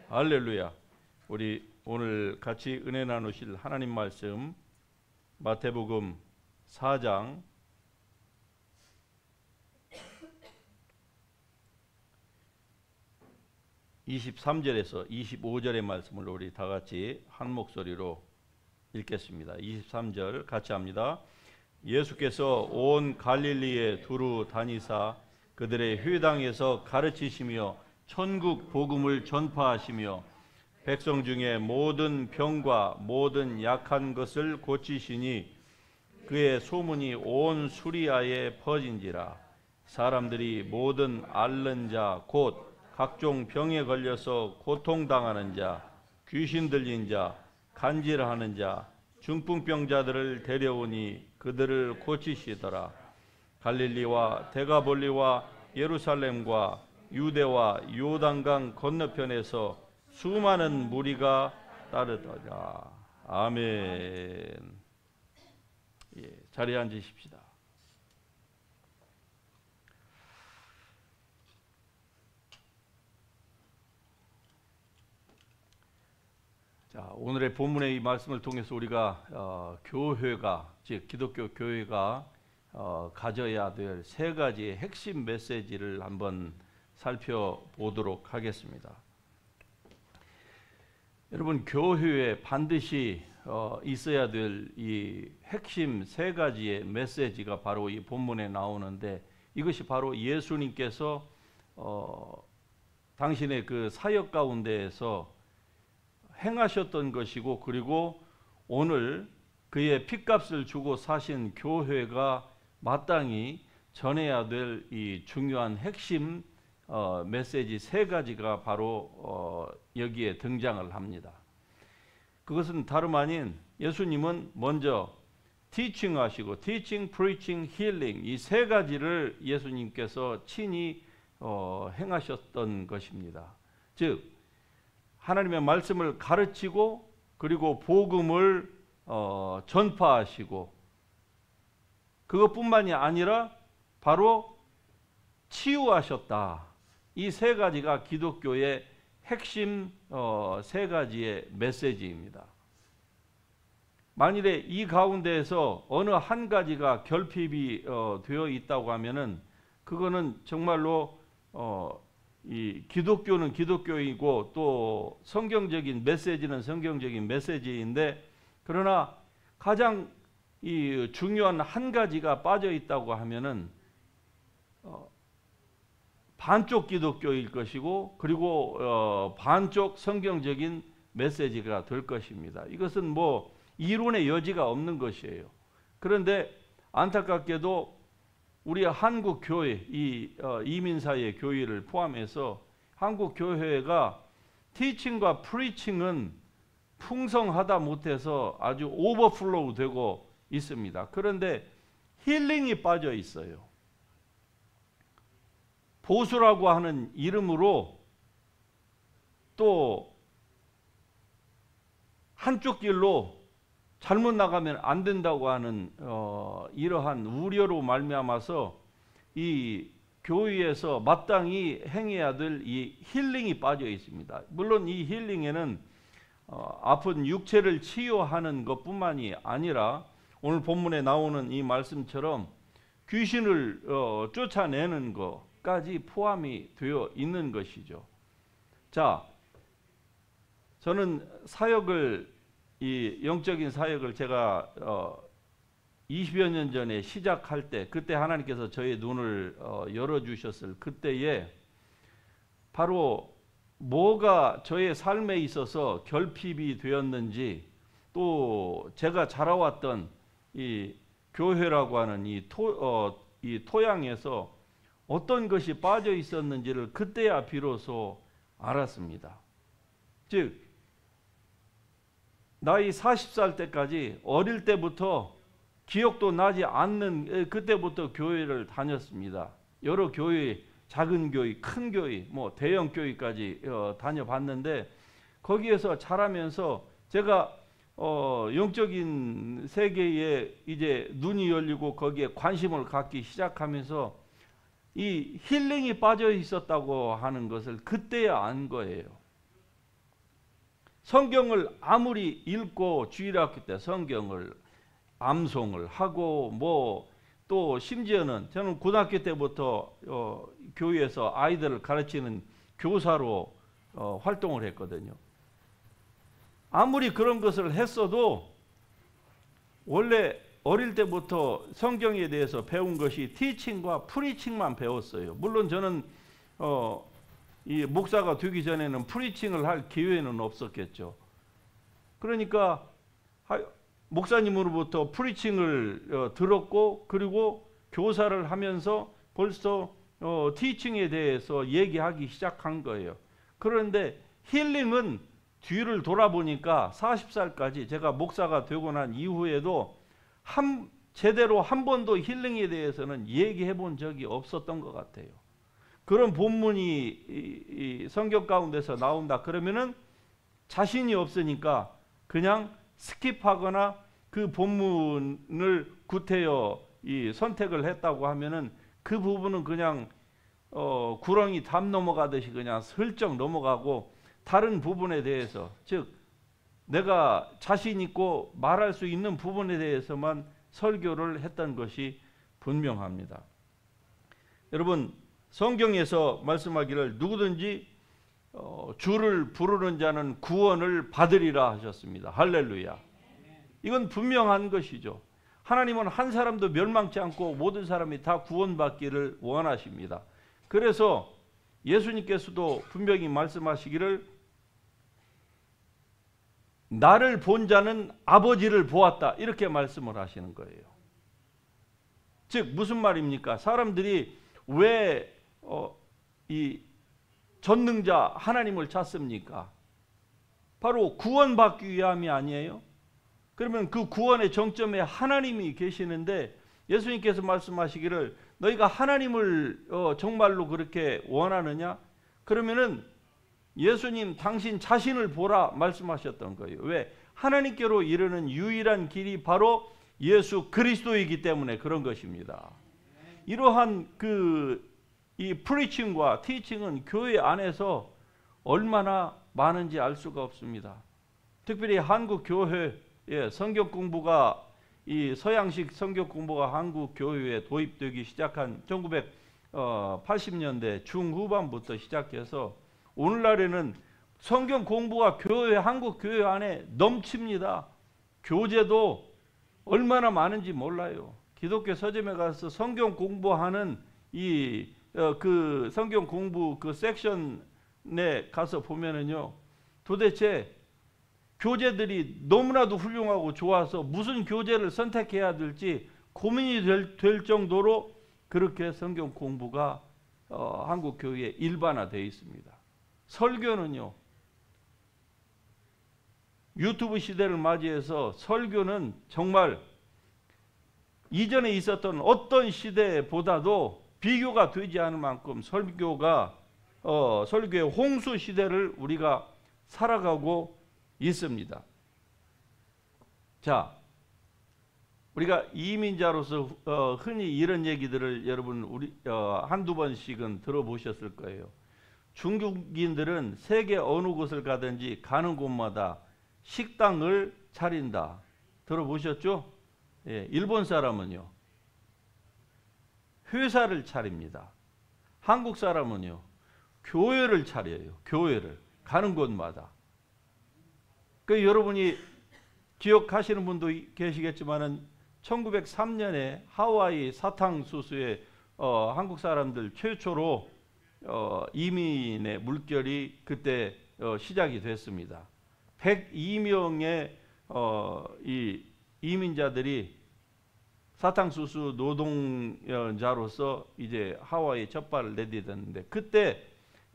할렐루야. 우리 오늘 같이 은혜 나누실 하나님 말씀 마태복음 4장 23절에서 25절의 말씀을 우리 다 같이 한 목소리로 읽겠습니다. 23절 같이 합니다. 예수께서 온 갈릴리에 두루 다니사 그들의 회당에서 가르치시며 천국 복음을 전파하시며 백성 중에 모든 병과 모든 약한 것을 고치시니 그의 소문이 온 수리아에 퍼진지라. 사람들이 모든 앓는 자 곧 각종 병에 걸려서 고통당하는 자, 귀신 들린 자, 간질하는 자, 중풍병자들을 데려오니 그들을 고치시더라. 갈릴리와 데가볼리와 예루살렘과 유대와 요단강 건너편에서 수많은 무리가 따르더라. 아멘. 자리에 앉으십시다. 자, 오늘의 본문의 이 말씀을 통해서 우리가 교회가, 즉 기독교 교회가 가져야 될 세 가지의 핵심 메시지를 한번 살펴보도록 하겠습니다. 여러분, 교회에 반드시 있어야 될 이 핵심 세 가지의 메시지가 바로 이 본문에 나오는데, 이것이 바로 예수님께서 당신의 그 사역 가운데에서 행하셨던 것이고, 그리고 오늘 그의 핏값을 주고 사신 교회가 마땅히 전해야 될 이 중요한 핵심 메시지 세 가지가 바로 여기에 등장을 합니다. 그것은 다름 아닌 예수님은 먼저 teaching 하시고 teaching, preaching, healing 이 세 가지를 예수님께서 친히 행하셨던 것입니다. 즉 하나님의 말씀을 가르치고 그리고 복음을 전파하시고, 그것뿐만이 아니라 바로 치유하셨다. 이 세 가지가 기독교의 핵심 세 가지의 메시지입니다. 만일에 이 가운데에서 어느 한 가지가 결핍이 되어 있다고 하면은 그거는 정말로 이 기독교는 기독교이고 또 성경적인 메시지는 성경적인 메시지인데, 그러나 가장 이 중요한 한 가지가 빠져 있다고 하면은 반쪽 기독교일 것이고, 그리고 반쪽 성경적인 메시지가 될 것입니다. 이것은 뭐 이론의 여지가 없는 것이에요. 그런데 안타깝게도 우리 한국 교회, 이 이민사의 교회를 포함해서 한국 교회가 티칭과 프리칭은 풍성하다 못해서 아주 오버플로우 되고 있습니다. 그런데 힐링이 빠져 있어요. 보수라고 하는 이름으로 또 한쪽 길로 잘못 나가면 안 된다고 하는 이러한 우려로 말미암아서 이 교회에서 마땅히 행해야 될 이 힐링이 빠져 있습니다. 물론 이 힐링에는 아픈 육체를 치유하는 것뿐만이 아니라 오늘 본문에 나오는 이 말씀처럼 귀신을 쫓아내는 것까지 포함이 되어 있는 것이죠. 자, 저는 이 영적인 사역을 제가 20여 년 전에 시작할 때, 그때 하나님께서 저의 눈을 열어주셨을 그때에 바로 뭐가 저의 삶에 있어서 결핍이 되었는지, 또 제가 자라왔던 이 교회라고 하는 이 토양에서 어떤 것이 빠져 있었는지를 그때야 비로소 알았습니다. 즉 나이 40살 때까지 어릴 때부터 기억도 나지 않는 그때부터 교회를 다녔습니다. 여러 교회, 작은 교회, 큰 교회, 뭐 대형 교회까지 다녀봤는데, 거기에서 자라면서 제가 영적인 세계에 이제 눈이 열리고 거기에 관심을 갖기 시작하면서 이 힐링이 빠져 있었다고 하는 것을 그때야 안 거예요. 성경을 아무리 읽고 주일학교 때 성경을 암송을 하고 뭐 또 심지어는 저는 고등학교 때부터 교회에서 아이들을 가르치는 교사로 활동을 했거든요. 아무리 그런 것을 했어도 원래 어릴 때부터 성경에 대해서 배운 것이 티칭과 프리칭만 배웠어요. 물론 저는 이 목사가 되기 전에는 프리칭을 할 기회는 없었겠죠. 그러니까 목사님으로부터 프리칭을 들었고, 그리고 교사를 하면서 벌써 티칭에 대해서 얘기하기 시작한 거예요. 그런데 힐링은 뒤를 돌아보니까 40살까지 제가 목사가 되고 난 이후에도 제대로 한 번도 힐링에 대해서는 얘기해 본 적이 없었던 것 같아요. 그런 본문이 이 성경 가운데서 나온다 그러면은 자신이 없으니까 그냥 스킵하거나 그 본문을 구태여 선택을 했다고 하면은 그 부분은 그냥 구렁이 담 넘어가듯이 그냥 슬쩍 넘어가고, 다른 부분에 대해서, 즉 내가 자신 있고 말할 수 있는 부분에 대해서만 설교를 했던 것이 분명합니다. 여러분, 성경에서 말씀하기를 누구든지 주를 부르는 자는 구원을 받으리라 하셨습니다. 할렐루야. 이건 분명한 것이죠. 하나님은 한 사람도 멸망치 않고 모든 사람이 다 구원받기를 원하십니다. 그래서 예수님께서도 분명히 말씀하시기를 나를 본 자는 아버지를 보았다, 이렇게 말씀을 하시는 거예요. 즉 무슨 말입니까? 사람들이 왜 이 전능자 하나님을 찾습니까? 바로 구원받기 위함이 아니에요? 그러면 그 구원의 정점에 하나님이 계시는데, 예수님께서 말씀하시기를 너희가 하나님을 정말로 그렇게 원하느냐? 그러면은 예수님 당신 자신을 보라 말씀하셨던 거예요. 왜? 하나님께로 이르는 유일한 길이 바로 예수 그리스도이기 때문에 그런 것입니다. 이러한 이 프리칭과 티칭은 교회 안에서 얼마나 많은지 알 수가 없습니다. 특별히 한국 교회에 성경 공부가, 이 서양식 성경 공부가 한국 교회에 도입되기 시작한 1980년대 중후반부터 시작해서 오늘날에는 성경 공부가 한국 교회 안에 넘칩니다. 교재도 얼마나 많은지 몰라요. 기독교 서점에 가서 성경 공부하는 그 성경 공부 그 섹션에 가서 보면은요, 도대체 교재들이 너무나도 훌륭하고 좋아서 무슨 교재를 선택해야 될지 고민이 될 정도로 그렇게 성경 공부가 한국 교회에 일반화되어 있습니다. 설교는요, 유튜브 시대를 맞이해서 설교는 정말 이전에 있었던 어떤 시대보다도 비교가 되지 않을 만큼 설교의 홍수 시대를 우리가 살아가고 있습니다. 자, 우리가 이민자로서 흔히 이런 얘기들을 여러분 한두 번씩은 들어보셨을 거예요. 중국인들은 세계 어느 곳을 가든지 가는 곳마다 식당을 차린다. 들어보셨죠? 예, 일본 사람은요, 회사를 차립니다. 한국 사람은요, 교회를 차려요. 교회를 가는 곳마다. 그 여러분이 기억하시는 분도 계시겠지만은 1903년에 하와이 사탕수수에 한국 사람들 최초로 이민의 물결이 그때 시작이 됐습니다. 102명의 이 이민자들이 사탕수수 노동자로서 이제 하와이에 첫 발을 내디뎠는데, 그때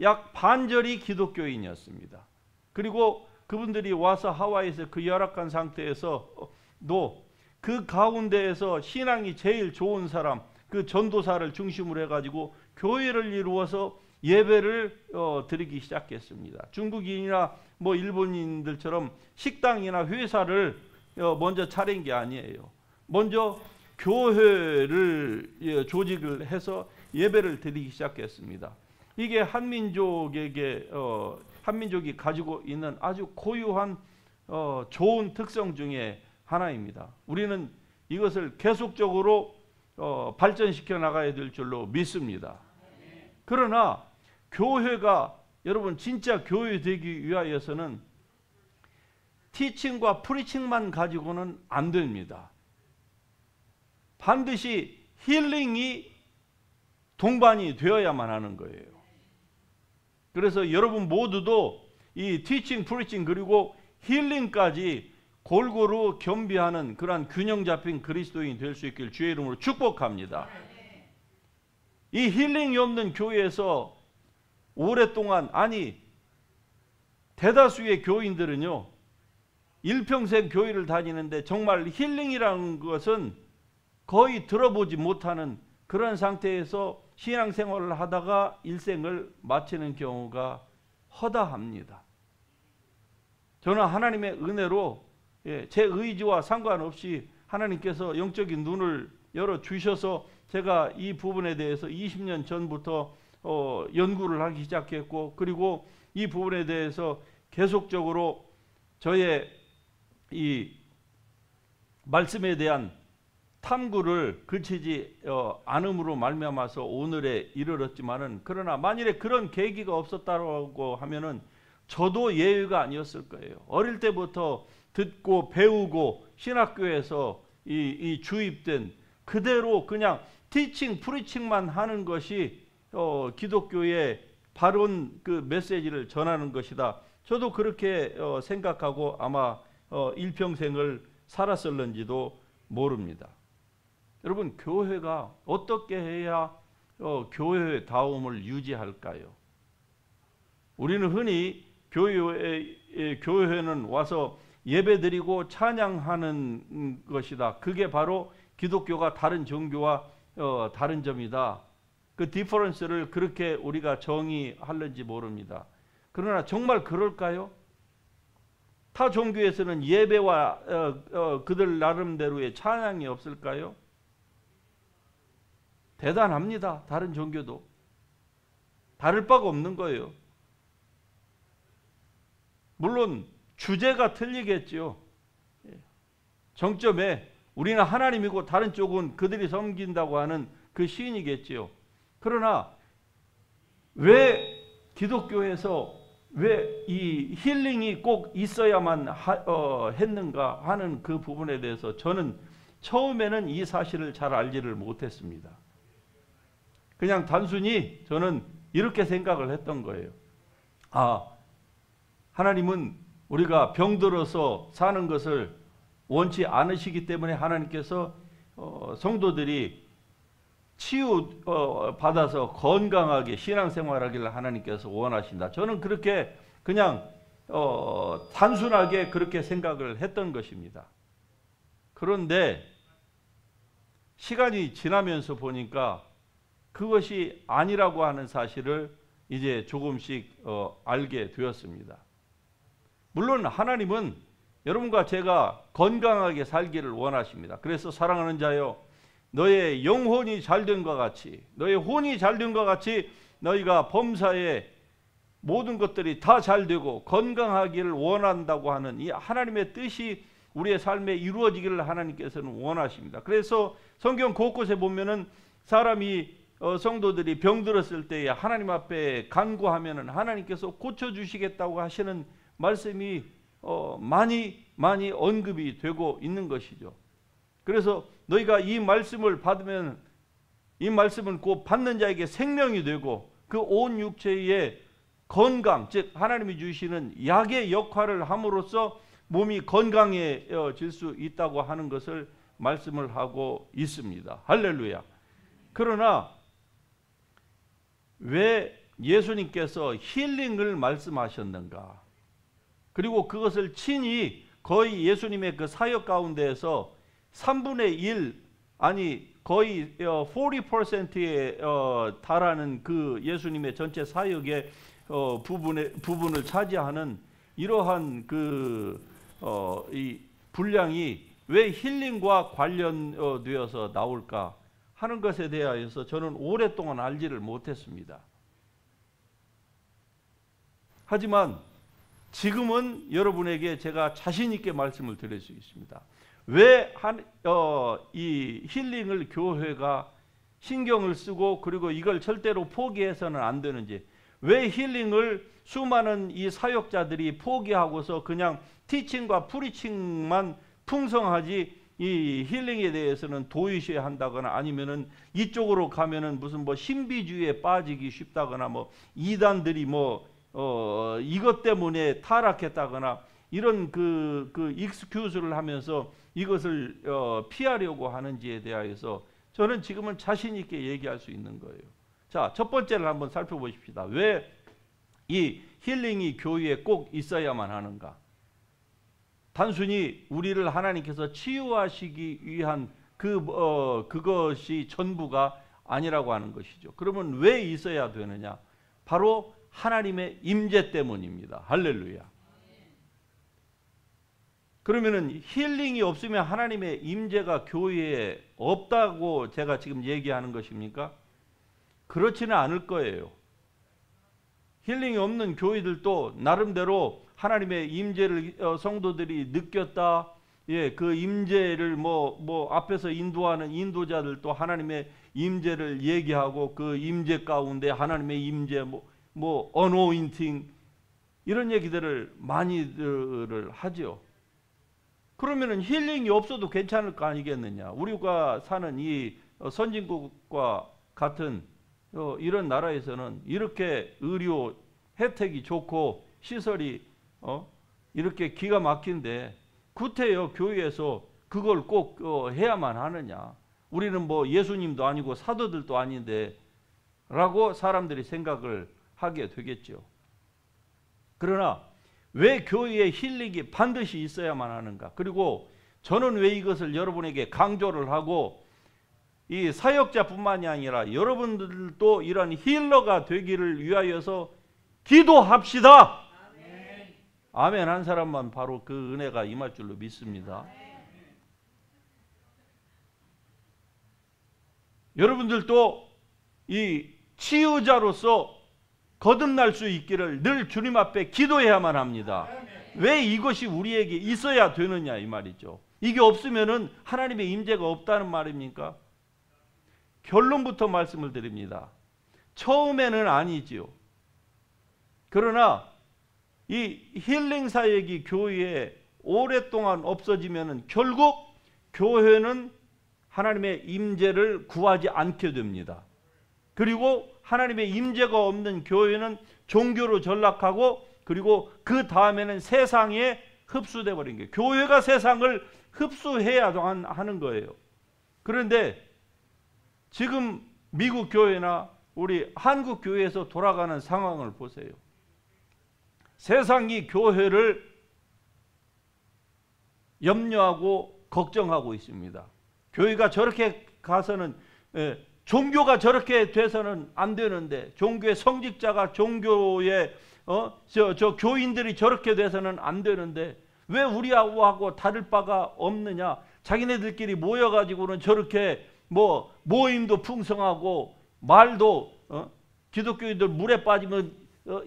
약 반절이 기독교인이었습니다. 그리고 그분들이 와서 하와이에서 그 열악한 상태에서도 그 가운데에서 신앙이 제일 좋은 사람, 그 전도사를 중심으로 해가지고 교회를 이루어서 예배를 드리기 시작했습니다. 중국인이나 뭐 일본인들처럼 식당이나 회사를 먼저 차린 게 아니에요. 먼저 교회를 조직을 해서 예배를 드리기 시작했습니다. 이게 한민족에게 한민족이 가지고 있는 아주 고유한 좋은 특성 중에 하나입니다. 우리는 이것을 계속적으로 발전시켜 나가야 될 줄로 믿습니다. 그러나 교회가 여러분 진짜 교회 되기 위하여서는 티칭과 프리칭만 가지고는 안 됩니다. 반드시 힐링이 동반이 되어야만 하는 거예요. 그래서 여러분 모두도 이 티칭, 프리칭 그리고 힐링까지 골고루 겸비하는 그러한 균형 잡힌 그리스도인이 될 수 있길 주의 이름으로 축복합니다. 이 힐링이 없는 교회에서 오랫동안, 아니 대다수의 교인들은요 일평생 교회를 다니는데 정말 힐링이라는 것은 거의 들어보지 못하는 그런 상태에서 신앙생활을 하다가 일생을 마치는 경우가 허다합니다. 저는 하나님의 은혜로 제 의지와 상관없이 하나님께서 영적인 눈을 열어주셔서 제가 이 부분에 대해서 20년 전부터 연구를 하기 시작했고, 그리고 이 부분에 대해서 계속적으로 저의 이 말씀에 대한 탐구를 그치지 않음으로 말미암아서 오늘에 이르렀지만은, 그러나 만일에 그런 계기가 없었다고 하면은 저도 예외가 아니었을 거예요. 어릴 때부터 듣고 배우고 신학교에서 이 주입된 그대로 그냥 티칭, 프리칭만 하는 것이 기독교의 바른 그 메시지를 전하는 것이다. 저도 그렇게 생각하고 아마 일평생을 살았을는지도 모릅니다. 여러분, 교회가 어떻게 해야 교회다움을 유지할까요? 우리는 흔히 교회는 와서 예배드리고 찬양하는 것이다. 그게 바로 기독교가 다른 종교와 다른 점이다. 그 디퍼런스를 그렇게 우리가 정의하는지 모릅니다. 그러나 정말 그럴까요? 타 종교에서는 예배와 그들 나름대로의 찬양이 없을까요? 대단합니다. 다른 종교도. 다를 바가 없는 거예요. 물론 주제가 틀리겠죠. 정점에 우리는 하나님이고 다른 쪽은 그들이 섬긴다고 하는 그 시인이겠지요. 그러나 왜 기독교에서 왜 이 힐링이 꼭 있어야만 했는가 하는 그 부분에 대해서 저는 처음에는 이 사실을 잘 알지를 못했습니다. 그냥 단순히 저는 이렇게 생각을 했던 거예요. 아, 하나님은 우리가 병들어서 사는 것을 원치 않으시기 때문에 하나님께서 성도들이 치유 받아서 건강하게 신앙생활하기를 하나님께서 원하신다. 저는 그렇게 그냥 단순하게 그렇게 생각을 했던 것입니다. 그런데 시간이 지나면서 보니까 그것이 아니라고 하는 사실을 이제 조금씩 알게 되었습니다. 물론 하나님은 여러분과 제가 건강하게 살기를 원하십니다. 그래서 사랑하는 자여, 너의 영혼이 잘된 것 같이, 너의 혼이 잘된 것 같이 너희가 범사에 모든 것들이 다 잘되고 건강하기를 원한다고 하는 이 하나님의 뜻이 우리의 삶에 이루어지기를 하나님께서는 원하십니다. 그래서 성경 곳곳에 보면은 사람이 성도들이 병들었을 때에 하나님 앞에 간구하면은 하나님께서 고쳐주시겠다고 하시는 말씀이 많이 언급이 되고 있는 것이죠. 그래서 너희가 이 말씀을 받으면 이 말씀은 곧 받는 자에게 생명이 되고 그 온 육체의 건강, 즉 하나님이 주시는 약의 역할을 함으로써 몸이 건강해질 수 있다고 하는 것을 말씀을 하고 있습니다. 할렐루야. 그러나 왜 예수님께서 힐링을 말씀하셨는가? 그리고 그것을 친히 거의 예수님의 그 사역 가운데에서 3분의 1, 아니 거의 40%에 달하는 그 예수님의 전체 사역의 부분을 차지하는 이러한 이 분량이 왜 힐링과 관련되어서 나올까 하는 것에 대하여서 저는 오랫동안 알지를 못했습니다. 하지만 지금은 여러분에게 제가 자신 있게 말씀을 드릴 수 있습니다. 왜 이 힐링을 교회가 신경을 쓰고 그리고 이걸 절대로 포기해서는 안 되는지, 왜 힐링을 수많은 이 사역자들이 포기하고서 그냥 티칭과 프리칭만 풍성하지 이 힐링에 대해서는 도의시한다거나 아니면은 이쪽으로 가면은 무슨 뭐 신비주의에 빠지기 쉽다거나 뭐 이단들이 뭐 이것 때문에 타락했다거나 이런 그 익스큐즈를 하면서 이것을 피하려고 하는지에 대하여서 저는 지금은 자신 있게 얘기할 수 있는 거예요. 자, 첫 번째를 한번 살펴보십시다. 왜 이 힐링이 교회에 꼭 있어야만 하는가? 단순히 우리를 하나님께서 치유하시기 위한 그것이 전부가 아니라고 하는 것이죠. 그러면 왜 있어야 되느냐? 바로 하나님의 임재 때문입니다. 할렐루야. 그러면은 힐링이 없으면 하나님의 임재가 교회에 없다고 제가 지금 얘기하는 것입니까? 그렇지는 않을 거예요. 힐링이 없는 교회들도 나름대로 하나님의 임재를 성도들이 느꼈다. 예, 그 임재를 뭐 앞에서 인도하는 인도자들도 하나님의 임재를 얘기하고 그 임재 가운데 하나님의 임재 뭐 어노인팅 이런 얘기들을 많이들 하죠. 그러면은 힐링이 없어도 괜찮을 거 아니겠느냐? 우리가 사는 이 선진국과 같은 이런 나라에서는 이렇게 의료 혜택이 좋고 시설이 이렇게 기가 막힌데 구태여 교회에서 그걸 꼭 해야만 하느냐? 우리는 뭐 예수님도 아니고 사도들도 아닌데 라고 사람들이 생각을 하게 되겠죠. 그러나 왜 교회에 힐링이 반드시 있어야만 하는가? 그리고 저는 왜 이것을 여러분에게 강조를 하고 이 사역자뿐만이 아니라 여러분들도 이런 힐러가 되기를 위하여서 기도합시다. 아멘. 아멘 한 사람만 바로 그 은혜가 임할 줄로 믿습니다. 여러분들도 이 치유자로서 거듭날 수 있기를 늘 주님 앞에 기도해야만 합니다. 왜 이것이 우리에게 있어야 되느냐 이 말이죠. 이게 없으면은 하나님의 임재가 없다는 말입니까? 결론부터 말씀을 드립니다. 처음에는 아니지요. 그러나 이 힐링 사역이 교회에 오랫동안 없어지면은 결국 교회는 하나님의 임재를 구하지 않게 됩니다. 그리고 하나님의 임재가 없는 교회는 종교로 전락하고 그리고 그 다음에는 세상에 흡수돼 버린 거예요. 교회가 세상을 흡수해야 하는 거예요. 그런데 지금 미국 교회나 우리 한국 교회에서 돌아가는 상황을 보세요. 세상이 교회를 염려하고 걱정하고 있습니다. 교회가 저렇게 가서는 종교가 저렇게 돼서는 안 되는데, 종교의 성직자가 종교의 저 교인들이 저렇게 돼서는 안 되는데 왜 우리하고 다를 바가 없느냐? 자기네들끼리 모여가지고는 저렇게 뭐 모임도 풍성하고 말도 기독교인들 물에 빠지면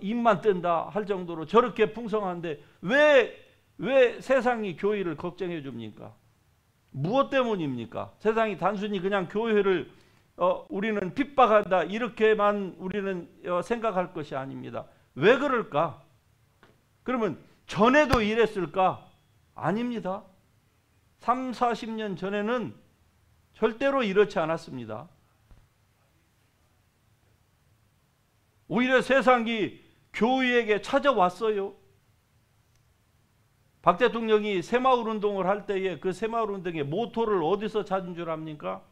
입만 뜬다 할 정도로 저렇게 풍성한데 왜 세상이 교회를 걱정해 줍니까? 무엇 때문입니까? 세상이 단순히 그냥 교회를 우리는 핍박한다 이렇게만 우리는 생각할 것이 아닙니다. 왜 그럴까? 그러면 전에도 이랬을까? 아닙니다. 3, 40년 전에는 절대로 이렇지 않았습니다. 오히려 세상이 교회에게 찾아왔어요. 박 대통령이 새마을운동을 할 때에 그 새마을운동의 모토를 어디서 찾은 줄 압니까?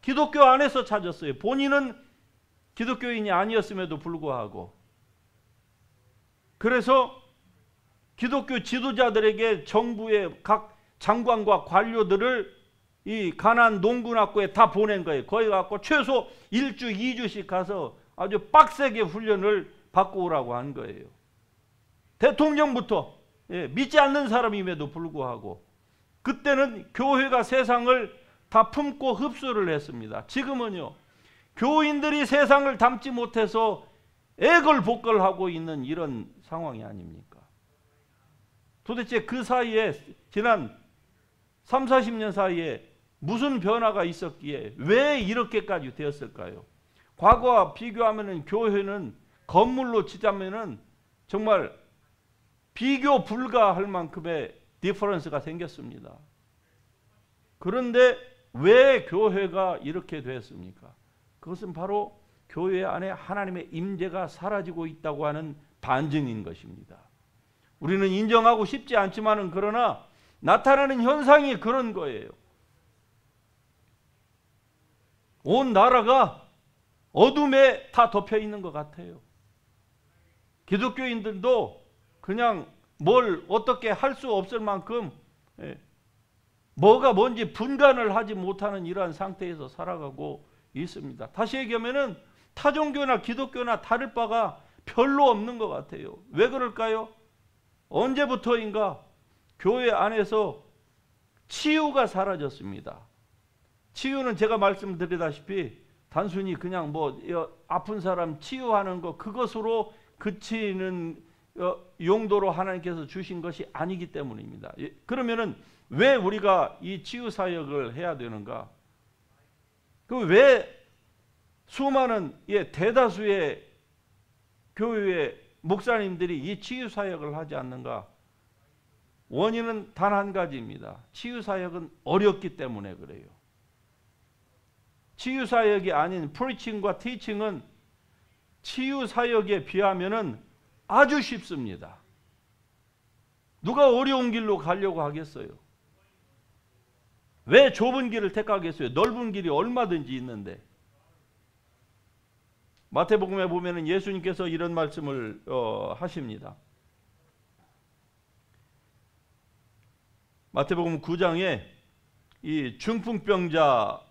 기독교 안에서 찾았어요. 본인은 기독교인이 아니었음에도 불구하고. 그래서 기독교 지도자들에게 정부의 각 장관과 관료들을 이 가나안 농군학교에 다 보낸 거예요. 거기 갖고 최소 1주, 2주씩 가서 아주 빡세게 훈련을 받고 오라고 한 거예요. 대통령부터 믿지 않는 사람임에도 불구하고 그때는 교회가 세상을 다 품고 흡수를 했습니다. 지금은요, 교인들이 세상을 담지 못해서 애걸복걸하고 있는 이런 상황이 아닙니까? 도대체 그 사이에 지난 3, 40년 사이에 무슨 변화가 있었기에 왜 이렇게까지 되었을까요? 과거와 비교하면은 교회는 건물로 치자면은 정말 비교 불가할 만큼의 디퍼런스가 생겼습니다. 그런데 왜 교회가 이렇게 됐습니까? 그것은 바로 교회 안에 하나님의 임재가 사라지고 있다고 하는 반증인 것입니다. 우리는 인정하고 싶지 않지만은 그러나 나타나는 현상이 그런 거예요. 온 나라가 어둠에 다 덮여 있는 것 같아요. 기독교인들도 그냥 뭘 어떻게 할 수 없을 만큼 뭐가 뭔지 분간을 하지 못하는 이러한 상태에서 살아가고 있습니다. 다시 얘기하면은 타종교나 기독교나 다를 바가 별로 없는 것 같아요. 왜 그럴까요? 언제부터인가 교회 안에서 치유가 사라졌습니다. 치유는 제가 말씀드리다시피 단순히 그냥 뭐 아픈 사람 치유하는 것 그것으로 그치는 용도로 하나님께서 주신 것이 아니기 때문입니다. 그러면은 왜 우리가 이 치유 사역을 해야 되는가? 그 왜 수많은 대다수의 교회의 목사님들이 이 치유 사역을 하지 않는가? 원인은 단 한 가지입니다. 치유 사역은 어렵기 때문에 그래요. 치유 사역이 아닌 프리칭과 티칭은 치유 사역에 비하면은 아주 쉽습니다. 누가 어려운 길로 가려고 하겠어요? 왜 좁은 길을 택하겠어요? 넓은 길이 얼마든지 있는데. 마태복음에 보면은 예수님께서 이런 말씀을 하십니다. 마태복음 9장에 이 중풍병자를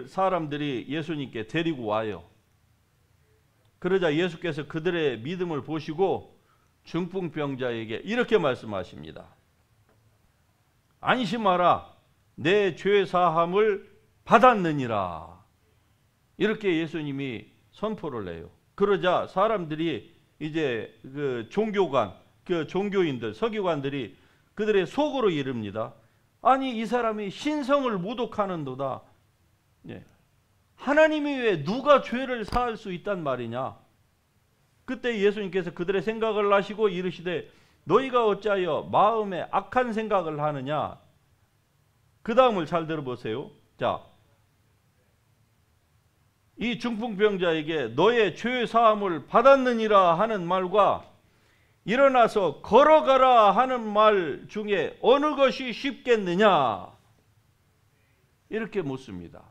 사람들이 예수님께 데리고 와요. 그러자 예수께서 그들의 믿음을 보시고 중풍병자에게 이렇게 말씀하십니다. 안심하라, 내 죄 사함을 받았느니라. 이렇게 예수님이 선포를 해요. 그러자 사람들이 이제 그 종교관, 그 종교인들, 서기관들이 그들의 속으로 이릅니다. 아니 이 사람이 신성을 모독하는도다. 하나님이 왜 누가 죄를 사할 수 있단 말이냐? 그때 예수님께서 그들의 생각을 아시고 이르시되 너희가 어찌하여 마음에 악한 생각을 하느냐? 그 다음을 잘 들어보세요. 자, 이 중풍병자에게 너의 죄 사함을 받았느니라 하는 말과 일어나서 걸어가라 하는 말 중에 어느 것이 쉽겠느냐? 이렇게 묻습니다.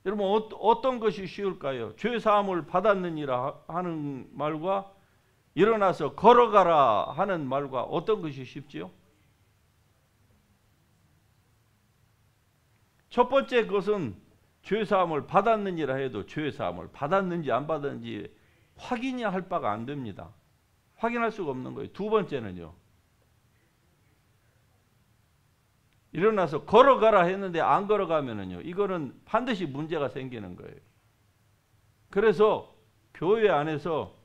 여러분 어떤 것이 쉬울까요? 죄 사함을 받았느니라 하는 말과 일어나서 걸어가라 하는 말과 어떤 것이 쉽지요? 첫 번째 것은 죄 사함을 받았느니라 해도 죄 사함을 받았는지 안 받았는지 확인이 할 바가 안 됩니다. 확인할 수가 없는 거예요. 두 번째는요. 일어나서 걸어가라 했는데 안 걸어가면은요. 이거는 반드시 문제가 생기는 거예요. 그래서 교회 안에서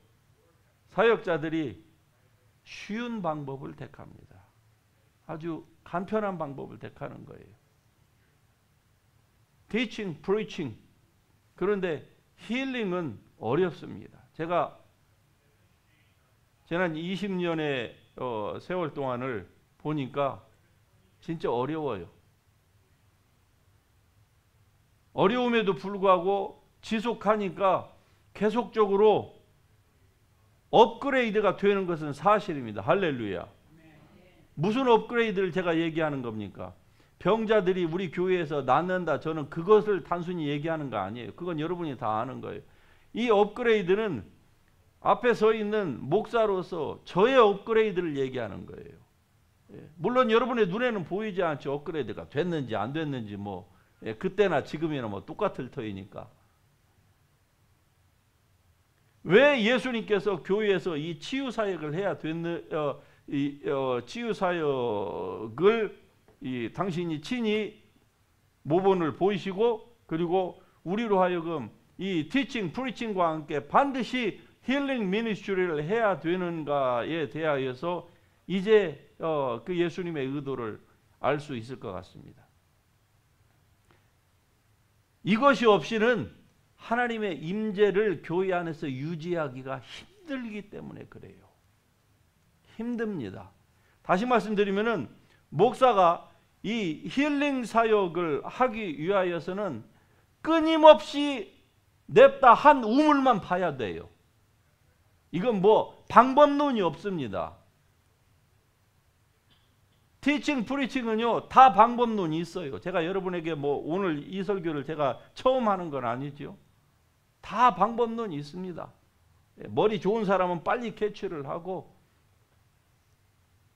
사역자들이 쉬운 방법을 택합니다. 아주 간편한 방법을 택하는 거예요. teaching, preaching. 그런데 힐링은 어렵습니다. 제가 지난 20년의 세월 동안을 보니까 진짜 어려워요. 어려움에도 불구하고 지속하니까 계속적으로 업그레이드가 되는 것은 사실입니다. 할렐루야. 무슨 업그레이드를 제가 얘기하는 겁니까? 병자들이 우리 교회에서 낫는다. 저는 그것을 단순히 얘기하는 거 아니에요. 그건 여러분이 다 아는 거예요. 이 업그레이드는 앞에 서 있는 목사로서 저의 업그레이드를 얘기하는 거예요. 물론 여러분의 눈에는 보이지 않죠. 업그레이드가 됐는지 안 됐는지 뭐 그때나 지금이나 뭐 똑같을 터이니까. 왜 예수님께서 교회에서 이 치유 사역을 해야 됐는 치유 사역을 당신이 친히 모본을 보이시고 그리고 우리로 하여금 이 티칭, 프리칭과 함께 반드시 힐링 미니스트리를 해야 되는가에 대하여서 이제 그 예수님의 의도를 알 수 있을 것 같습니다. 이것이 없이는 하나님의 임재를 교회 안에서 유지하기가 힘들기 때문에 그래요. 힘듭니다. 다시 말씀드리면은 목사가 이 힐링 사역을 하기 위하여서는 끊임없이 냅다 한 우물만 파야 돼요. 이건 뭐 방법론이 없습니다. 티칭, 프리칭은요 다 방법론이 있어요. 제가 여러분에게 뭐 오늘 이 설교를 제가 처음 하는 건 아니죠. 다 방법론이 있습니다. 머리 좋은 사람은 빨리 캐치를 하고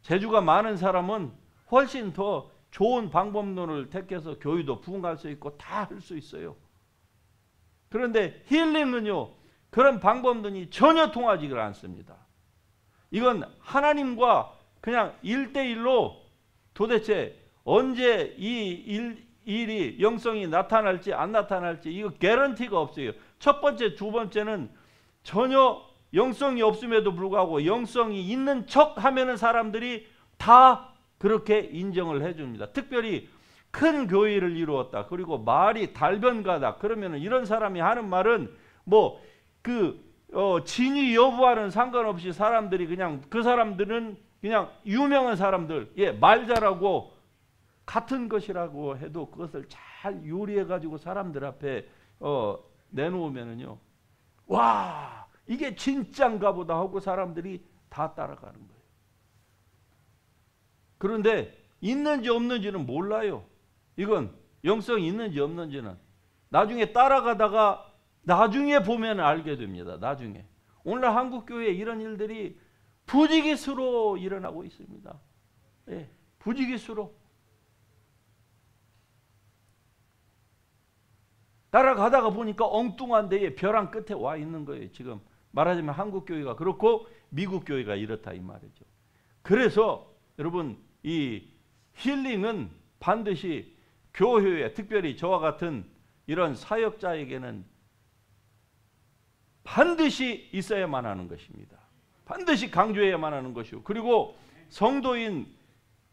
재주가 많은 사람은 훨씬 더 좋은 방법론을 택해서 교회도 부흥할 수 있고 다 할 수 있어요. 그런데 힐링은요 그런 방법론이 전혀 통하지가 않습니다. 이건 하나님과 그냥 1대1로 도대체 언제 이 일이 영성이 나타날지 안 나타날지 이거 개런티가 없어요. 첫 번째, 두 번째는 전혀 영성이 없음에도 불구하고 영성이 있는 척 하면은 사람들이 다 그렇게 인정을 해줍니다. 특별히 큰 교회를 이루었다. 그리고 말이 달변가다. 그러면은 이런 사람이 하는 말은 뭐 진위 여부와는 상관없이 사람들이 그냥 그 사람들은 그냥 유명한 사람들, 말 잘하고 같은 것이라고 해도 그것을 잘 요리해 가지고 사람들 앞에 내놓으면은요, 와 이게 진짠가 보다 하고 사람들이 다 따라가는 거예요. 그런데 있는지 없는지는 몰라요. 이건 영성이 있는지 없는지는 나중에 따라가다가 나중에 보면 알게 됩니다. 나중에. 오늘날 한국교회에 이런 일들이 부지기수로 일어나고 있습니다. 예, 부지기수로. 따라가다가 보니까 엉뚱한 데에 벼랑 끝에 와 있는 거예요. 지금 말하자면 한국교회가 그렇고 미국교회가 이렇다 이 말이죠. 그래서 여러분 이 힐링은 반드시 교회에 특별히 저와 같은 이런 사역자에게는 반드시 있어야만 하는 것입니다. 반드시 강조해야만 하는 것이고 그리고 성도인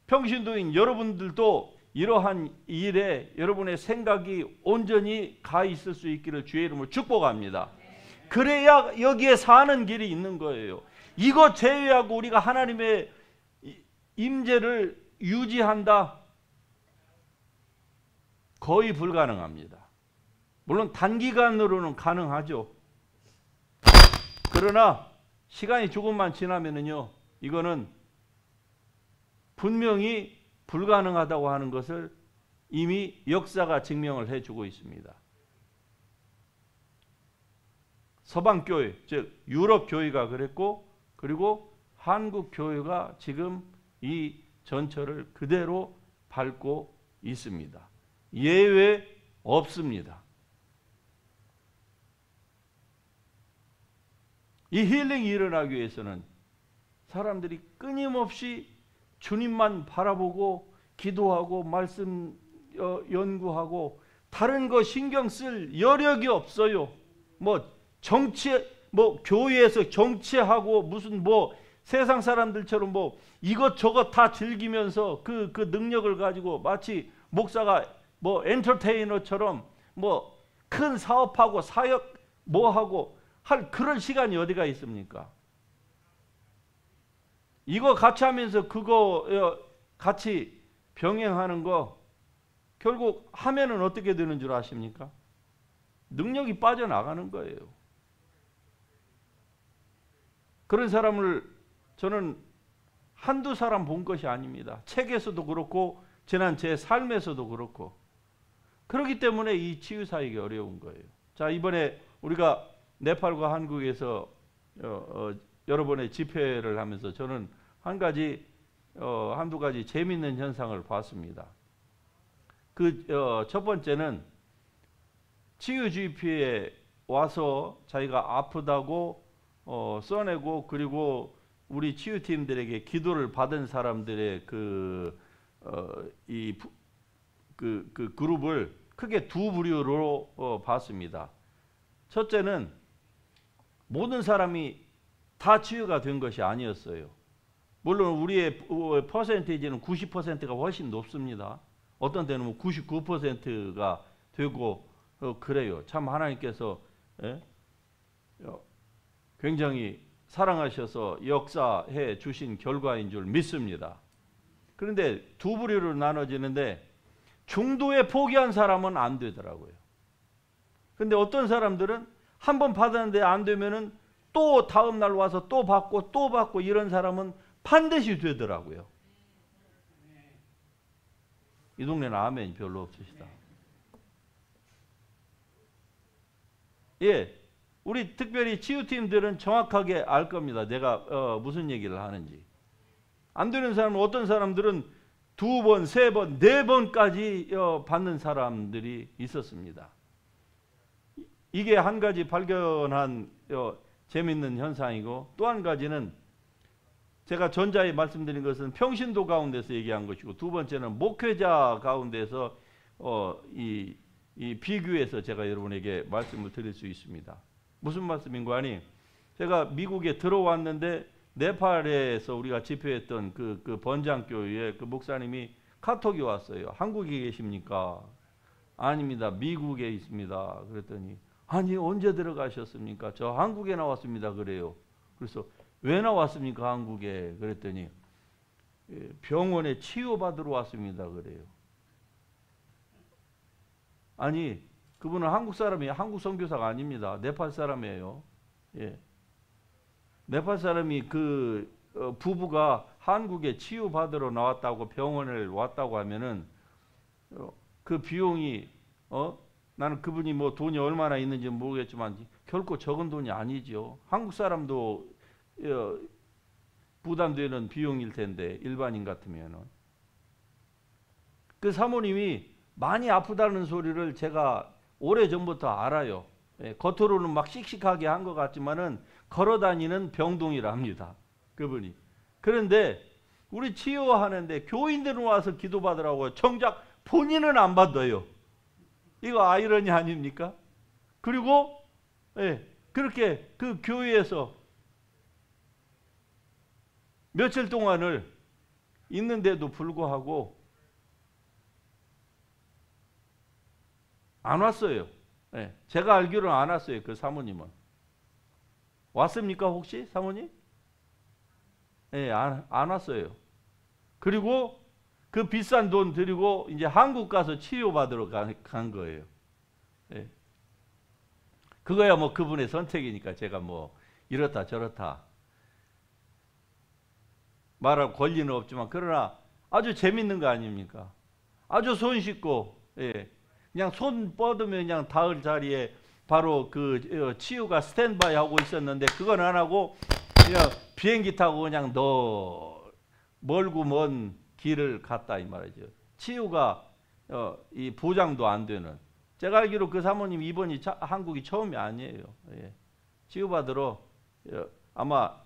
평신도인 여러분들도 이러한 일에 여러분의 생각이 온전히 가 있을 수 있기를 주의 이름으로 축복합니다. 그래야 여기에 사는 길이 있는 거예요. 이거 제외하고 우리가 하나님의 임재를 유지한다? 거의 불가능합니다. 물론 단기간으로는 가능하죠. 그러나 시간이 조금만 지나면은요, 이거는 분명히 불가능하다고 하는 것을 이미 역사가 증명을 해주고 있습니다. 서방교회, 즉 유럽교회가 그랬고 그리고 한국교회가 지금 이 전철을 그대로 밟고 있습니다. 예외 없습니다. 이 힐링이 일어나기 위해서는 사람들이 끊임없이 주님만 바라보고 기도하고 말씀 연구하고 다른 거 신경 쓸 여력이 없어요. 뭐 정치, 뭐 교회에서 정치하고 무슨 뭐 세상 사람들처럼 뭐 이것저것 다 즐기면서 그 능력을 가지고 마치 목사가 뭐 엔터테이너처럼 뭐 큰 사업하고 사역 뭐 하고 할 그런 시간이 어디가 있습니까? 이거 같이 하면서 그거 같이 병행하는 거 결국 하면은 어떻게 되는 줄 아십니까? 능력이 빠져나가는 거예요. 그런 사람을 저는 한두 사람 본 것이 아닙니다. 책에서도 그렇고 지난 제 삶에서도 그렇고 그렇기 때문에 이 치유사역이 어려운 거예요. 자, 이번에 우리가 네팔과 한국에서 여러 번의 집회를 하면서 저는 한두 가지 재미있는 현상을 봤습니다. 첫 번째는 치유 집회에 와서 자기가 아프다고 써내고 그리고 우리 치유팀들에게 기도를 받은 사람들의 그룹을 크게 두 부류로 봤습니다. 첫째는 모든 사람이 다 치유가 된 것이 아니었어요. 물론 우리의 퍼센테이지는 90%가 훨씬 높습니다. 어떤 때는 99%가 되고 그래요. 참 하나님께서 굉장히 사랑하셔서 역사해 주신 결과인 줄 믿습니다. 그런데 두 부류로 나눠지는데 중도에 포기한 사람은 안 되더라고요. 그런데 어떤 사람들은 한 번 받았는데 안 되면은 또 다음 날 와서 또 받고 이런 사람은 반드시 되더라고요. 이 동네는 아멘이 별로 없으시다. 예, 우리 특별히 치유팀들은 정확하게 알 겁니다. 내가 무슨 얘기를 하는지. 안 되는 사람은 어떤 사람들은 2번, 3번, 4번까지 받는 사람들이 있었습니다. 이게 한 가지 발견한 재밌는 현상이고, 또 한 가지는 제가 전자에 말씀드린 것은 평신도 가운데서 얘기한 것이고, 두 번째는 목회자 가운데서 이 비교해서 제가 여러분에게 말씀을 드릴 수 있습니다. 무슨 말씀인가 하니, 제가 미국에 들어왔는데 네팔에서 우리가 집회했던 그 번장교회에 그 목사님이 카톡이 왔어요. 한국에 계십니까? 아닙니다. 미국에 있습니다. 그랬더니 아니 언제 들어가셨습니까? 저 한국에 나왔습니다. 그래요. 그래서 왜 나왔습니까? 한국에. 그랬더니 병원에 치유받으러 왔습니다. 그래요. 아니 그분은 한국 사람이에요. 한국 선교사가 아닙니다. 네팔 사람이에요. 예. 네팔 사람이 그 부부가 한국에 치유받으러 나왔다고 병원을 왔다고 하면은 그 비용이 나는 그분이 뭐 돈이 얼마나 있는지 모르겠지만 결코 적은 돈이 아니죠. 한국 사람도 부담되는 비용일 텐데 일반인 같으면은. 그 사모님이 많이 아프다는 소리를 제가 오래전부터 알아요. 겉으로는 막 씩씩하게 한 것 같지만은 걸어다니는 병동이랍니다. 그분이. 그런데 우리 치유하는데 교인들은 와서 기도받으라고 정작 본인은 안 받아요. 이거 아이러니 아닙니까? 그리고 그렇게 그 교회에서 며칠 동안을 있는데도 불구하고 안 왔어요. 제가 알기로는 안 왔어요. 그 사모님은. 왔습니까 혹시 사모님? 안 왔어요. 그리고 그 비싼 돈 들이고 이제 한국 가서 치유받으러 간 거예요. 그거야 뭐 그분의 선택이니까 제가 뭐 이렇다 저렇다 말할 권리는 없지만, 그러나 아주 재밌는 거 아닙니까? 아주 손쉽고 그냥 손 뻗으면 그냥 닿을 자리에 바로 그 치유가 스탠바이 하고 있었는데, 그건 안 하고 그냥 비행기 타고 그냥 멀고 먼 길을 갔다 이 말이죠. 치유가 이 보장도 안 되는. 제가 알기로 그 사모님 이번이 한국이 처음이 아니에요. 치유받으러 아마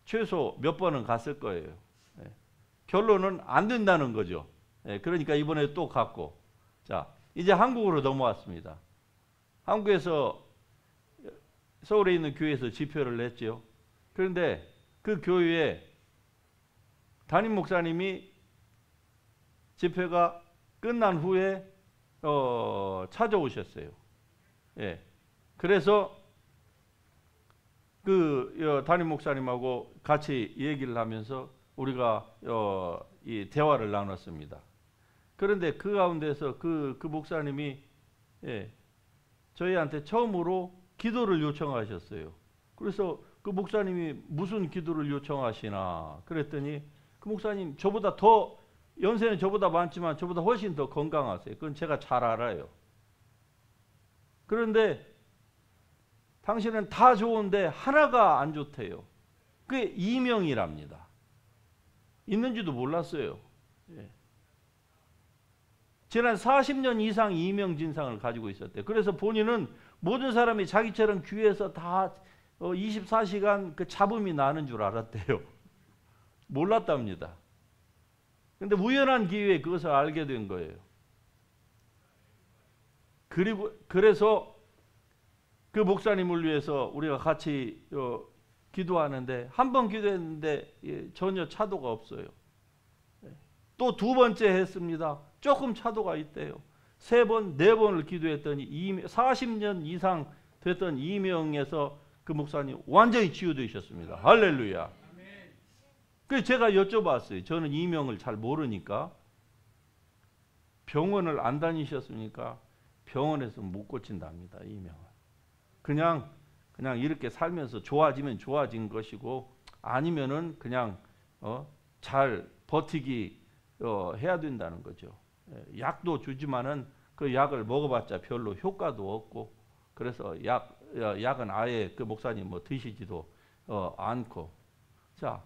최소 몇 번은 갔을 거예요. 결론은 안 된다는 거죠. 그러니까 이번에 또 갔고. 자, 이제 한국으로 넘어왔습니다. 한국에서 서울에 있는 교회에서 집회를 했죠. 그런데 그 교회에 담임 목사님이 집회가 끝난 후에 찾아오셨어요. 그래서 그 담임 목사님하고 같이 얘기를 하면서 우리가 이 대화를 나눴습니다. 그런데 그 가운데서 그 목사님이 저희한테 처음으로 기도를 요청하셨어요. 그래서 그 목사님이 무슨 기도를 요청하시나 그랬더니, 그 목사님 저보다 더 연세는 저보다 많지만 저보다 훨씬 더 건강하세요. 그건 제가 잘 알아요. 그런데 당신은 다 좋은데 하나가 안 좋대요. 그게 이명이랍니다. 있는지도 몰랐어요. 지난 40년 이상 이명 진상을 가지고 있었대요. 그래서 본인은 모든 사람이 자기처럼 귀에서 다 24시간 그 잡음이 나는 줄 알았대요. 몰랐답니다. 근데 우연한 기회에 그것을 알게 된 거예요. 그래서 그 목사님을 위해서 우리가 같이 기도하는데 한 번 기도했는데 전혀 차도가 없어요. 또 두 번째 했습니다. 조금 차도가 있대요. 세 번, 네 번을 기도했더니 40년 이상 됐던 이명에서 그 목사님 완전히 치유되셨습니다. 할렐루야. 그래서 제가 여쭤봤어요. 저는 이명을 잘 모르니까. 병원을 안 다니셨습니까? 병원에서 못 고친답니다. 이명은. 그냥 이렇게 살면서 좋아지면 좋아진 것이고 아니면은 그냥 잘 버티기 해야 된다는 거죠. 약도 주지만은 그 약을 먹어봤자 별로 효과도 없고 그래서 약은 아예 그 목사님 뭐 드시지도 않고. 자,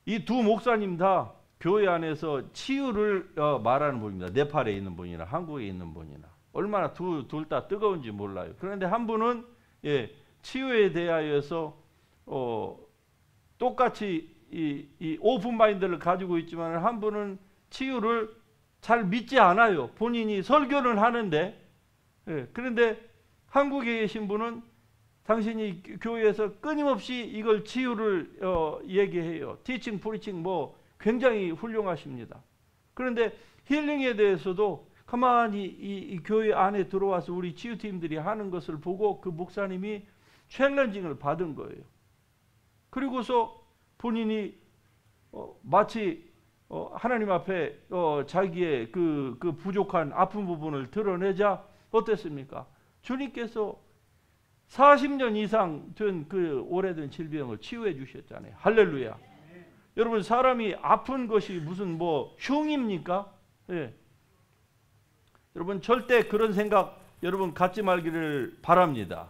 이 두 목사님 다 교회 안에서 치유를 말하는 분입니다. 네팔에 있는 분이나 한국에 있는 분이나 얼마나 둘 다 뜨거운지 몰라요. 그런데 한 분은 치유에 대하여서 똑같이 이 오픈 마인드를 가지고 있지만 한 분은 치유를 잘 믿지 않아요. 본인이 설교는 하는데 그런데 한국에 계신 분은 당신이 교회에서 끊임없이 이걸 치유를 얘기해요. 티칭, 프리칭 뭐 굉장히 훌륭하십니다. 그런데 힐링에 대해서도 가만히 이 교회 안에 들어와서 우리 치유팀들이 하는 것을 보고 그 목사님이 챌린징을 받은 거예요. 그리고서 본인이 마치 하나님 앞에 자기의 그 부족한 아픈 부분을 드러내자 어땠습니까? 주님께서 40년 이상 된 그 오래된 질병을 치유해 주셨잖아요. 할렐루야. 여러분 사람이 아픈 것이 무슨 뭐 흉입니까? 여러분 절대 그런 생각 여러분 갖지 말기를 바랍니다.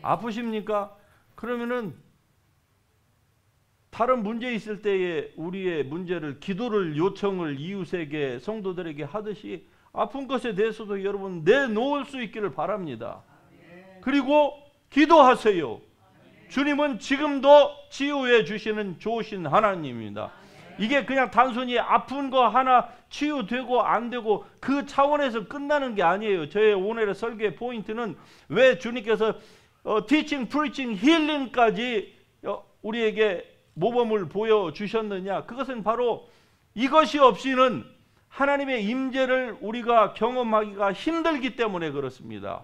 아프십니까? 그러면은 다른 문제 있을 때에 우리의 문제를 기도를 요청을 이웃에게 성도들에게 하듯이 아픈 것에 대해서도 여러분 내놓을 수 있기를 바랍니다. 그리고 기도하세요. 주님은 지금도 치유해 주시는 좋으신 하나님입니다. 이게 그냥 단순히 아픈 거 하나 치유되고 안 되고 그 차원에서 끝나는 게 아니에요. 저의 오늘의 설교의 포인트는 왜 주님께서 티칭, 프리칭, 힐링까지 우리에게 모범을 보여주셨느냐. 그것은 바로 이것이 없이는 하나님의 임재를 우리가 경험하기가 힘들기 때문에 그렇습니다.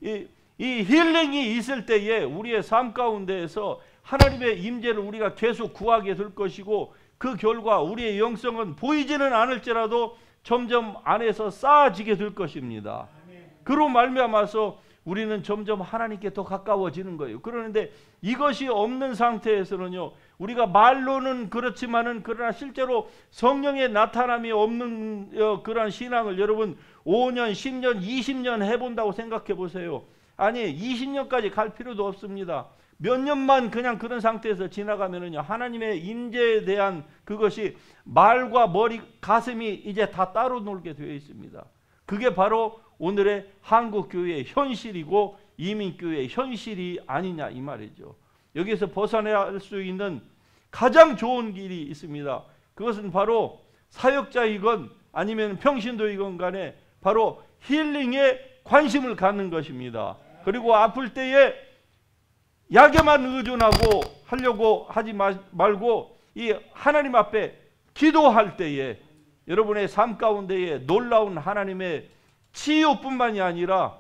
이 힐링이 있을 때에 우리의 삶 가운데에서 하나님의 임재를 우리가 계속 구하게 될 것이고 그 결과 우리의 영성은 보이지는 않을지라도 점점 안에서 쌓아지게 될 것입니다. 그로 말미암아서 우리는 점점 하나님께 더 가까워지는 거예요. 그런데 이것이 없는 상태에서는요, 우리가 말로는 그렇지만은 그러나 실제로 성령의 나타남이 없는 그러한 신앙을 여러분 5년, 10년, 20년 해본다고 생각해 보세요. 아니 20년까지 갈 필요도 없습니다. 몇 년만 그냥 그런 상태에서 지나가면은요, 하나님의 임재에 대한 그것이 말과 머리, 가슴이 이제 다 따로 놀게 되어 있습니다. 그게 바로 오늘의 한국교회의 현실이고 이민교회의 현실이 아니냐 이 말이죠. 여기서 벗어날 수 있는 가장 좋은 길이 있습니다. 그것은 바로 사역자이건 아니면 평신도이건 간에 바로 힐링에 관심을 갖는 것입니다. 그리고 아플 때에 약에만 의존하고 하려고 하지 말고 이 하나님 앞에 기도할 때에 여러분의 삶 가운데에 놀라운 하나님의 치유뿐만이 아니라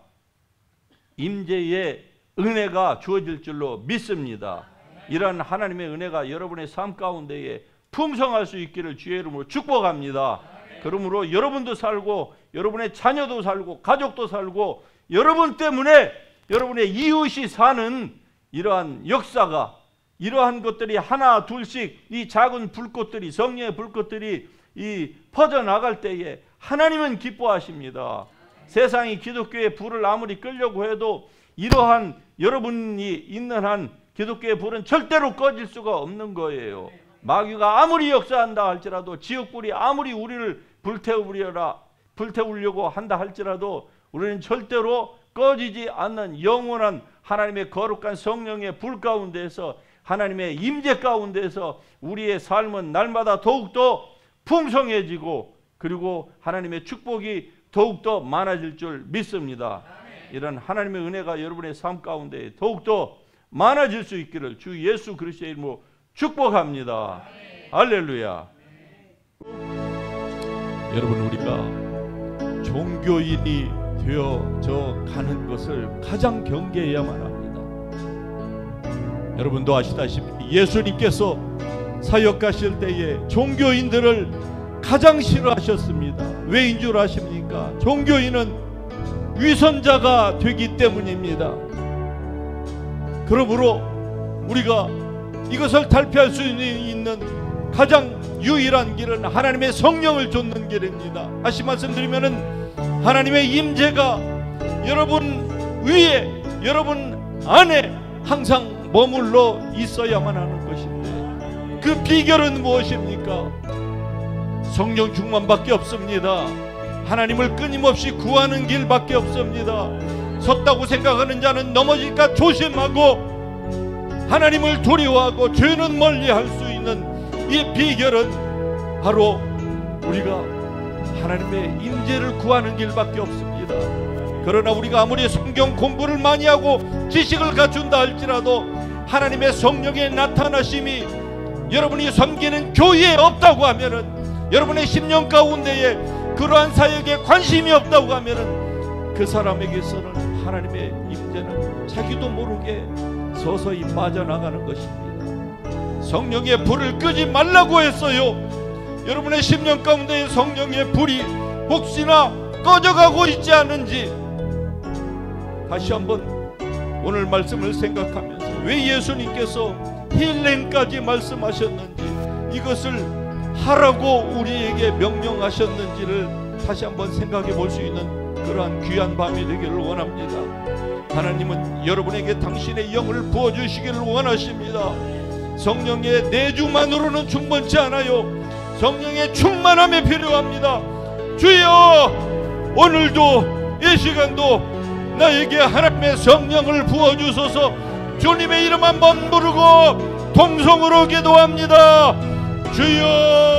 임재의 은혜가 주어질 줄로 믿습니다. 이러한 하나님의 은혜가 여러분의 삶 가운데에 풍성할 수 있기를 주의 이름으로 축복합니다. 그러므로 여러분도 살고 여러분의 자녀도 살고 가족도 살고 여러분 때문에 여러분의 이웃이 사는 이러한 역사가, 이러한 것들이 하나 둘씩 이 작은 불꽃들이, 성령의 불꽃들이 이 퍼져나갈 때에 하나님은 기뻐하십니다. 세상이 기독교의 불을 아무리 끌려고 해도 이러한 여러분이 있는 한 기독교의 불은 절대로 꺼질 수가 없는 거예요. 마귀가 아무리 역사한다 할지라도, 지옥불이 아무리 우리를 불태우려고 한다 할지라도 우리는 절대로 꺼지지 않는 영원한 하나님의 거룩한 성령의 불 가운데서, 하나님의 임재 가운데서 우리의 삶은 날마다 더욱더 풍성해지고, 그리고 하나님의 축복이 더욱더 많아질 줄 믿습니다. 이런 하나님의 은혜가 여러분의 삶 가운데 더욱더 많아질 수 있기를 주 예수 그리스도의 이름으로 축복합니다. 할렐루야. 여러분, 우리가 종교인이 되어져 가는 것을 가장 경계해야만 합니다. 여러분도 아시다시피 예수님께서 사역하실 때에 종교인들을 가장 싫어하셨습니다. 왜인 줄 아십니까? 종교인은 위선자가 되기 때문입니다. 그러므로 우리가 이것을 탈피할 수 있는 가장 유일한 길은 하나님의 성령을 좇는 길입니다. 다시 말씀드리면은 하나님의 임재가 여러분 위에, 여러분 안에 항상 머물러 있어야만 하는 것인데, 그 비결은 무엇입니까? 성령 충만밖에 없습니다. 하나님을 끊임없이 구하는 길밖에 없습니다. 섰다고 생각하는 자는 넘어질까 조심하고 하나님을 두려워하고 죄는 멀리할 수 있는 이 비결은 바로 우리가 하나님의 임재를 구하는 길밖에 없습니다. 그러나 우리가 아무리 성경 공부를 많이 하고 지식을 갖춘다 할지라도 하나님의 성령의 나타나심이 여러분이 섬기는 교회에 없다고 하면은, 여러분의 심령 가운데에 그러한 사역에 관심이 없다고 하면은 그 사람에게서는 하나님의 임재는 자기도 모르게 서서히 빠져나가는 것입니다. 성령의 불을 끄지 말라고 했어요. 여러분의 심령 가운데의 성령의 불이 혹시나 꺼져가고 있지 않은지 다시 한번 오늘 말씀을 생각하면서 왜 예수님께서 힐링까지 말씀하셨는지, 이것을 하라고 우리에게 명령하셨는지를 다시 한번 생각해 볼 수 있는 그러한 귀한 밤이 되기를 원합니다. 하나님은 여러분에게 당신의 영을 부어주시기를 원하십니다. 성령의 내주만으로는 충분치 않아요. 성령의 충만함이 필요합니다. 주여, 오늘도 이 시간도 나에게 하나님의 성령을 부어주소서. 주님의 이름 한번 부르고 통성으로 기도합니다. 주여.